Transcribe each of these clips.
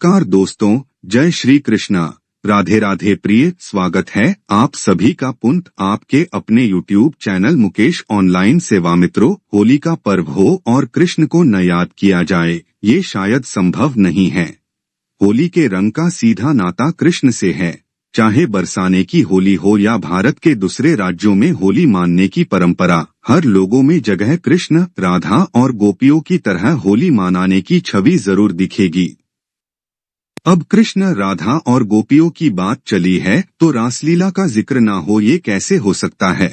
नमस्कार दोस्तों, जय श्री कृष्णा, राधे राधे। प्रिय स्वागत है आप सभी का पुनः आपके अपने YouTube चैनल मुकेश ऑनलाइन सेवा। मित्रों, होली का पर्व हो और कृष्ण को न याद किया जाए, ये शायद संभव नहीं है। होली के रंग का सीधा नाता कृष्ण से है। चाहे बरसाने की होली हो या भारत के दूसरे राज्यों में होली मानने की परंपरा, हर लोगों में जगह कृष्ण, राधा और गोपियों की तरह होली मनाने की छवि जरूर दिखेगी। अब कृष्ण, राधा और गोपियों की बात चली है तो रासलीला का जिक्र ना हो, ये कैसे हो सकता है।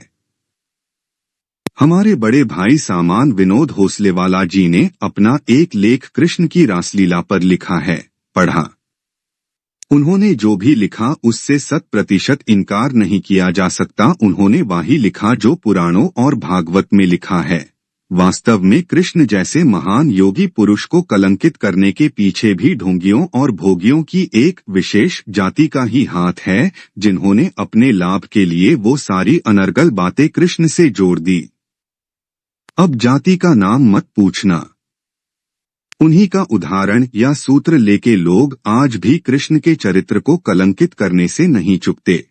हमारे बड़े भाई सामान विनोद होसलेवाला जी ने अपना एक लेख कृष्ण की रासलीला पर लिखा है, पढ़ा। उन्होंने जो भी लिखा उससे 100% इनकार नहीं किया जा सकता। उन्होंने वही लिखा जो पुराणों और भागवत में लिखा है। वास्तव में कृष्ण जैसे महान योगी पुरुष को कलंकित करने के पीछे भी ढोंगियों और भोगियों की एक विशेष जाति का ही हाथ है, जिन्होंने अपने लाभ के लिए वो सारी अनर्गल बातें कृष्ण से जोड़ दी। अब जाति का नाम मत पूछना। उन्हीं का उदाहरण या सूत्र लेके लोग आज भी कृष्ण के चरित्र को कलंकित करने से नहीं चूकते।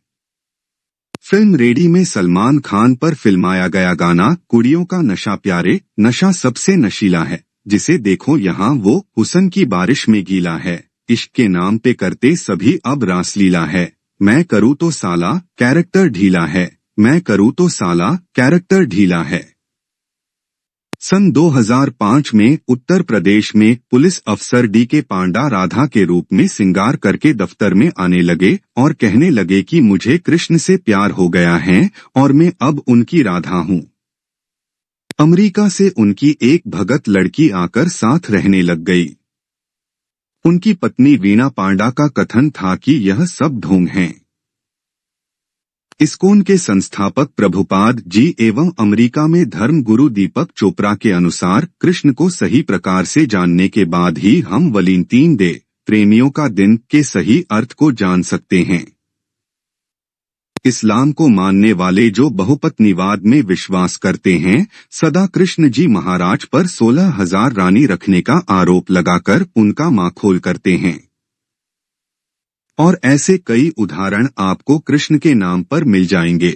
फिल्म रेडी में सलमान खान पर फिल्माया गया गाना कुड़ियों का नशा प्यारे, नशा सबसे नशीला है, जिसे देखो यहाँ वो हुस्न की बारिश में गीला है, इश्क के नाम पे करते सभी अब रासलीला है। मैं करूँ तो साला कैरेक्टर ढीला है, मैं करूँ तो साला कैरेक्टर ढीला है। सन 2005 में उत्तर प्रदेश में पुलिस अफसर डी.के. पांडा राधा के रूप में सिंगार करके दफ्तर में आने लगे और कहने लगे कि मुझे कृष्ण से प्यार हो गया है और मैं अब उनकी राधा हूँ। अमेरिका से उनकी एक भगत लड़की आकर साथ रहने लग गई। उनकी पत्नी वीणा पांडा का कथन था कि यह सब ढोंग हैं। इस्कॉन के संस्थापक प्रभुपाद जी एवं अमेरिका में धर्म गुरु दीपक चोपड़ा के अनुसार कृष्ण को सही प्रकार से जानने के बाद ही हम वैलेंटाइन डे, प्रेमियों का दिन के सही अर्थ को जान सकते हैं। इस्लाम को मानने वाले जो बहुपत्नीवाद में विश्वास करते हैं, सदा कृष्ण जी महाराज पर 16,000 रानी रखने का आरोप लगाकर उनका माखोल करते हैं। और ऐसे कई उदाहरण आपको कृष्ण के नाम पर मिल जाएंगे।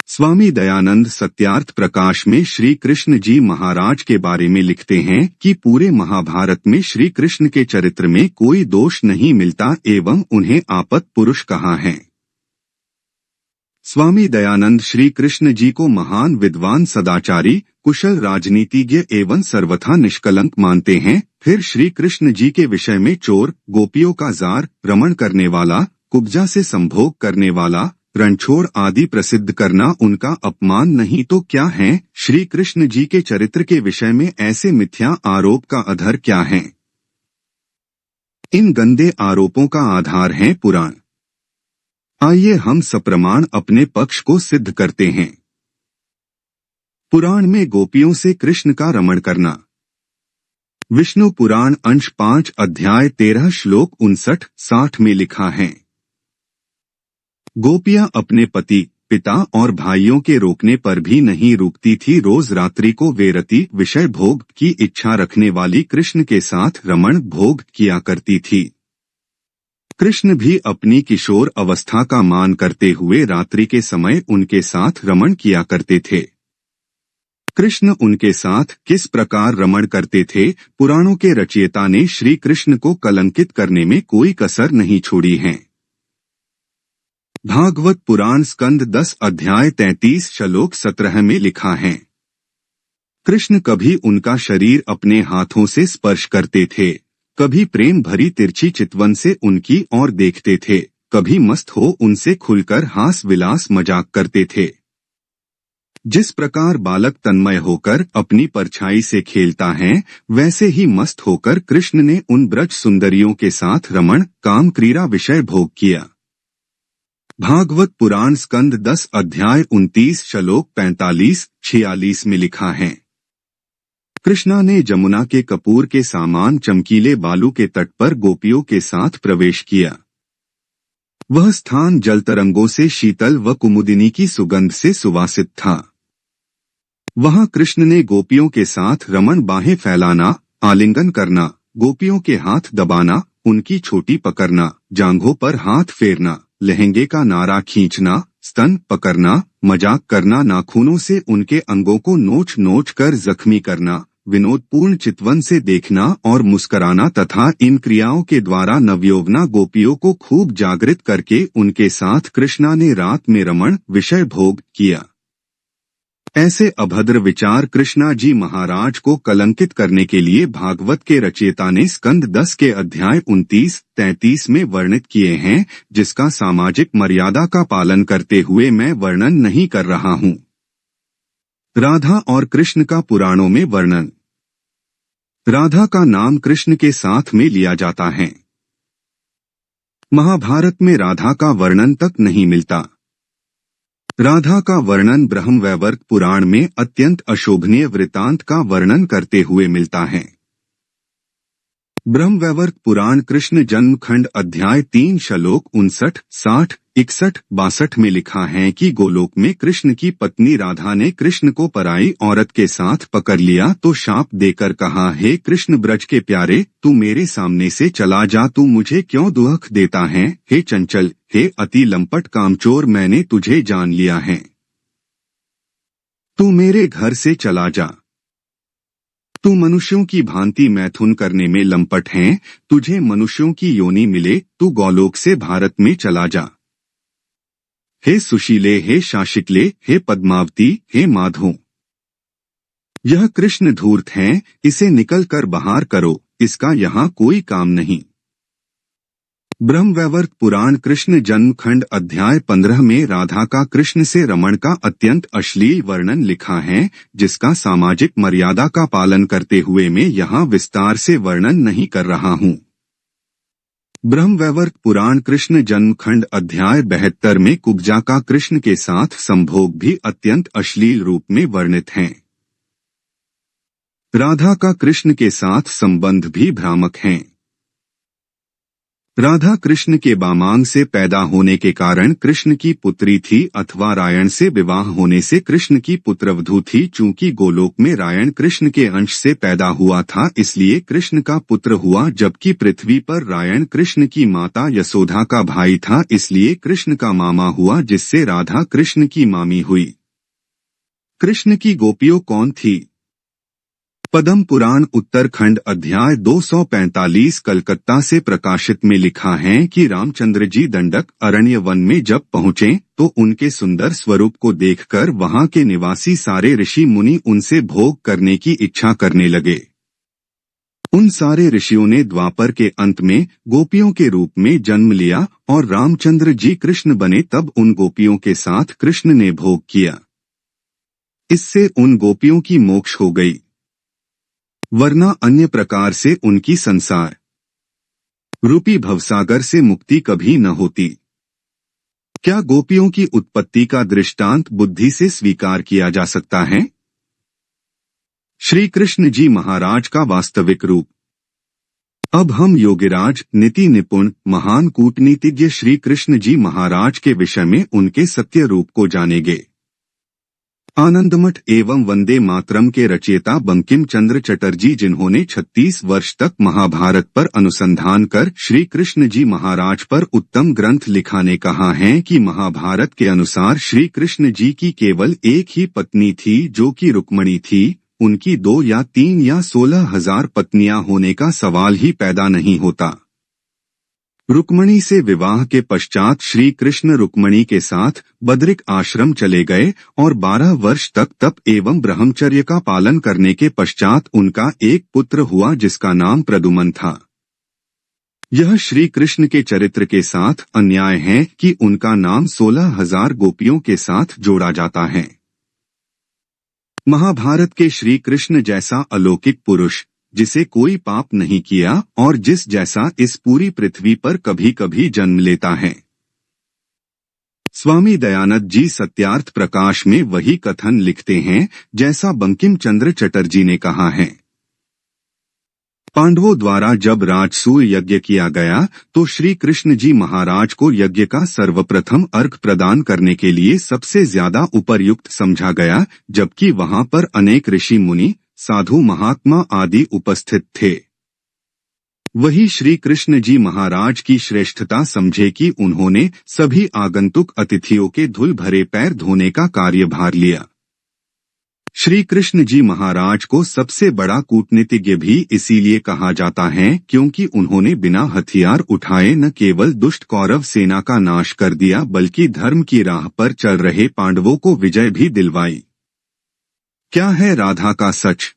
स्वामी दयानंद सत्यार्थ प्रकाश में श्री कृष्ण जी महाराज के बारे में लिखते हैं कि पूरे महाभारत में श्री कृष्ण के चरित्र में कोई दोष नहीं मिलता एवं उन्हें आपत पुरुष कहा है। स्वामी दयानंद श्री कृष्ण जी को महान विद्वान, सदाचारी, कुशल राजनीतिज्ञ एवं सर्वथा निष्कलंक मानते हैं। फिर श्री कृष्ण जी के विषय में चोर, गोपियों का जार, रमण करने वाला, कुब्जा से संभोग करने वाला, रणछोड़ आदि प्रसिद्ध करना उनका अपमान नहीं तो क्या है। श्री कृष्ण जी के चरित्र के विषय में ऐसे मिथ्या आरोप का आधार क्या है? इन गंदे आरोपों का आधार है पुराण। आइए हम सप्रमाण अपने पक्ष को सिद्ध करते हैं। पुराण में गोपियों से कृष्ण का रमण करना। विष्णु पुराण अंश 5 अध्याय 13 श्लोक 59-60 में लिखा है, गोपियां अपने पति, पिता और भाइयों के रोकने पर भी नहीं रुकती थी। रोज रात्रि को वे रति विषय भोग की इच्छा रखने वाली कृष्ण के साथ रमण भोग किया करती थी। कृष्ण भी अपनी किशोर अवस्था का मान करते हुए रात्रि के समय उनके साथ रमण किया करते थे। कृष्ण उनके साथ किस प्रकार रमण करते थे, पुराणों के रचयिता ने श्री कृष्ण को कलंकित करने में कोई कसर नहीं छोड़ी है। भागवत पुराण स्कंद 10 अध्याय 33 श्लोक 17 में लिखा है, कृष्ण कभी उनका शरीर अपने हाथों से स्पर्श करते थे, कभी प्रेम भरी तिरछी चितवन से उनकी ओर देखते थे, कभी मस्त हो उनसे खुलकर हास विलास मजाक करते थे। जिस प्रकार बालक तन्मय होकर अपनी परछाई से खेलता है, वैसे ही मस्त होकर कृष्ण ने उन ब्रज सुंदरियों के साथ रमण, काम, क्रीड़ा विषय भोग किया। भागवत पुराण स्कंद 10 अध्याय 29 श्लोक 45-46 में लिखा है, कृष्णा ने जमुना के कपूर के सामान चमकीले बालू के तट पर गोपियों के साथ प्रवेश किया। वह स्थान जल तरंगों से शीतल व कुमुदिनी की सुगंध से सुवासित था। वहां कृष्ण ने गोपियों के साथ रमण, बाहें फैलाना, आलिंगन करना, गोपियों के हाथ दबाना, उनकी छोटी पकड़ना, जांघों पर हाथ फेरना, लहंगे का नारा खींचना, स्तन पकड़ना, मजाक करना, नाखूनों से उनके अंगों को नोच नोच कर जख्मी करना, विनोदपूर्ण चितवन से देखना और मुस्कराना तथा इन क्रियाओं के द्वारा नवयौवना गोपियों को खूब जागृत करके उनके साथ कृष्णा ने रात में रमण विषय भोग किया। ऐसे अभद्र विचार कृष्णा जी महाराज को कलंकित करने के लिए भागवत के रचयिता ने स्कंद 10 के अध्याय 29-33 में वर्णित किए हैं, जिसका सामाजिक मर्यादा का पालन करते हुए मैं वर्णन नहीं कर रहा हूँ। राधा और कृष्ण का पुराणों में वर्णन। राधा का नाम कृष्ण के साथ में लिया जाता है। महाभारत में राधा का वर्णन तक नहीं मिलता। राधा का वर्णन ब्रह्मवैवर्त पुराण में अत्यंत अशोभनीय वृत्तांत का वर्णन करते हुए मिलता है। ब्रह्मवैवर्त पुराण कृष्ण जन्म खंड अध्याय 3 श्लोक 59, 60, 61, 62 में लिखा है कि गोलोक में कृष्ण की पत्नी राधा ने कृष्ण को पराई औरत के साथ पकड़ लिया तो शाप देकर कहा, हे कृष्ण ब्रज के प्यारे, तू मेरे सामने से चला जा, तू मुझे क्यों दुख देता है? हे चंचल, हे अति लंपट कामचोर, मैंने तुझे जान लिया है, तू मेरे घर से चला जा। तू मनुष्यों की भांति मैथुन करने में लंपट है, तुझे मनुष्यों की योनि मिले, तू गोलोक से भारत में चला जा। हे सुशीले, हे शाशिकले, हे पद्मावती, हे माधो, यह कृष्ण धूर्त है, इसे निकल कर बाहर करो, इसका यहाँ कोई काम नहीं। ब्रह्मवैवर्त पुराण कृष्ण जन्म खंड अध्याय 15 में राधा का कृष्ण से रमण का अत्यंत अश्लील वर्णन लिखा है, जिसका सामाजिक मर्यादा का पालन करते हुए मैं यहाँ विस्तार से वर्णन नहीं कर रहा हूँ। ब्रह्मवैवर्त पुराण कृष्ण जन्म खंड अध्याय 72 में कुब्जा का कृष्ण के साथ संभोग भी अत्यंत अश्लील रूप में वर्णित है। राधा का कृष्ण के साथ संबंध भी भ्रामक हैं। राधा कृष्ण के बामांग से पैदा होने के कारण कृष्ण की पुत्री थी अथवा रायण से विवाह होने से कृष्ण की पुत्रवधू थी। चूंकि गोलोक में रायण कृष्ण के अंश से पैदा हुआ था, इसलिए कृष्ण का पुत्र हुआ, जबकि पृथ्वी पर रायण कृष्ण की माता यशोदा का भाई था, इसलिए कृष्ण का मामा हुआ, जिससे राधा कृष्ण की मामी हुई। कृष्ण की गोपियों कौन थी? पद्म पुराण उत्तरखंड अध्याय 245 कलकत्ता से प्रकाशित में लिखा है कि रामचंद्र जी दंडक अरण्य वन में जब पहुँचे तो उनके सुंदर स्वरूप को देखकर वहां के निवासी सारे ऋषि मुनि उनसे भोग करने की इच्छा करने लगे। उन सारे ऋषियों ने द्वापर के अंत में गोपियों के रूप में जन्म लिया और रामचंद्र जी कृष्ण बने, तब उन गोपियों के साथ कृष्ण ने भोग किया। इससे उन गोपियों की मोक्ष हो गई, वरना अन्य प्रकार से उनकी संसार रूपी भवसागर से मुक्ति कभी न होती। क्या गोपियों की उत्पत्ति का दृष्टांत बुद्धि से स्वीकार किया जा सकता है? श्री कृष्ण जी महाराज का वास्तविक रूप। अब हम योगिराज, नीति निपुण, महान कूटनीतिज्ञ श्री कृष्ण जी महाराज के विषय में उनके सत्य रूप को जानेंगे। आनंदमठ एवं वंदे मातरम के रचयिता बंकिम चंद्र चटर्जी, जिन्होंने 36 वर्ष तक महाभारत पर अनुसंधान कर श्री कृष्ण जी महाराज पर उत्तम ग्रंथ लिखा, ने कहा है कि महाभारत के अनुसार श्री कृष्ण जी की केवल एक ही पत्नी थी, जो कि रुक्मणी थी। उनकी 2 या 3 या 16,000 पत्नियां होने का सवाल ही पैदा नहीं होता। रुक्मणी से विवाह के पश्चात श्री कृष्ण रुक्मणी के साथ बद्रिक आश्रम चले गए और 12 वर्ष तक तप एवं ब्रह्मचर्य का पालन करने के पश्चात उनका एक पुत्र हुआ, जिसका नाम प्रद्युम्न था। यह श्री कृष्ण के चरित्र के साथ अन्याय है कि उनका नाम 16,000 गोपियों के साथ जोड़ा जाता है। महाभारत के श्री कृष्ण जैसा अलौकिक पुरुष, जिसे कोई पाप नहीं किया और जिस जैसा इस पूरी पृथ्वी पर कभी कभी जन्म लेता है। स्वामी दयानंद जी सत्यार्थ प्रकाश में वही कथन लिखते हैं जैसा बंकिम चंद्र चटर्जी ने कहा है। पांडवों द्वारा जब राजसूय यज्ञ किया गया तो श्री कृष्ण जी महाराज को यज्ञ का सर्वप्रथम अर्घ प्रदान करने के लिए सबसे ज्यादा उपयुक्त समझा गया, जबकि वहां पर अनेक ऋषि मुनि, साधु महात्मा आदि उपस्थित थे। वही श्री कृष्ण जी महाराज की श्रेष्ठता समझे कि उन्होंने सभी आगंतुक अतिथियों के धूल भरे पैर धोने का कार्यभार लिया। श्री कृष्ण जी महाराज को सबसे बड़ा कूटनीतिज्ञ भी इसीलिए कहा जाता है क्योंकि उन्होंने बिना हथियार उठाए न केवल दुष्ट कौरव सेना का नाश कर दिया बल्कि धर्म की राह पर चल रहे पांडवों को विजय भी दिलवाई। क्या है राधा का सच?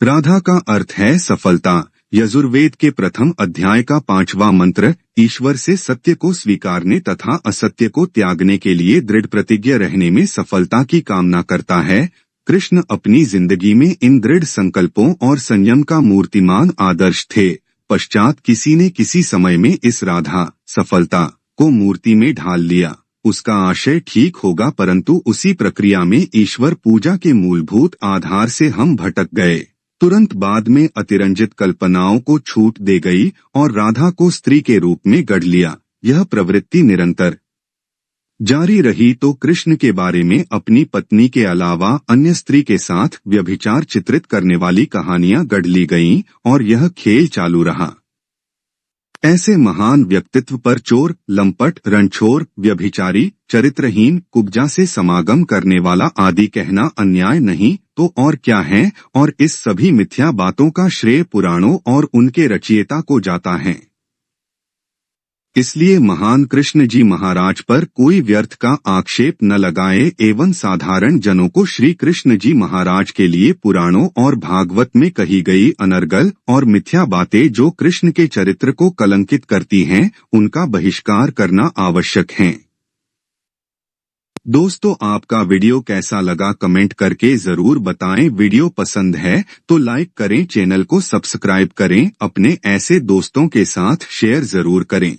राधा का अर्थ है सफलता। यजुर्वेद के प्रथम अध्याय का 5वां मंत्र ईश्वर से सत्य को स्वीकारने तथा असत्य को त्यागने के लिए दृढ़ प्रतिज्ञ रहने में सफलता की कामना करता है। कृष्ण अपनी जिंदगी में इन दृढ़ संकल्पों और संयम का मूर्तिमान आदर्श थे। पश्चात किसी ने किसी समय में इस राधा सफलता को मूर्ति में ढाल लिया। उसका आशय ठीक होगा, परंतु उसी प्रक्रिया में ईश्वर पूजा के मूलभूत आधार से हम भटक गए। तुरंत बाद में अतिरंजित कल्पनाओं को छूट दे गई और राधा को स्त्री के रूप में गढ़ लिया। यह प्रवृत्ति निरंतर जारी रही तो कृष्ण के बारे में अपनी पत्नी के अलावा अन्य स्त्री के साथ व्यभिचार चित्रित करने वाली कहानियां गढ़ ली गईं और यह खेल चालू रहा। ऐसे महान व्यक्तित्व पर चोर, लंपट, रणछोर, व्यभिचारी, चरित्रहीन, कुब्जा से समागम करने वाला आदि कहना अन्याय नहीं तो और क्या है, और इस सभी मिथ्या बातों का श्रेय पुराणों और उनके रचयिता को जाता है। इसलिए महान कृष्ण जी महाराज पर कोई व्यर्थ का आक्षेप न लगाए एवं साधारण जनों को श्री कृष्ण जी महाराज के लिए पुराणों और भागवत में कही गई अनर्गल और मिथ्या बातें जो कृष्ण के चरित्र को कलंकित करती हैं, उनका बहिष्कार करना आवश्यक है। दोस्तों, आपका वीडियो कैसा लगा कमेंट करके जरूर बताएं। वीडियो पसंद है तो लाइक करें, चैनल को सब्सक्राइब करें, अपने ऐसे दोस्तों के साथ शेयर जरूर करें।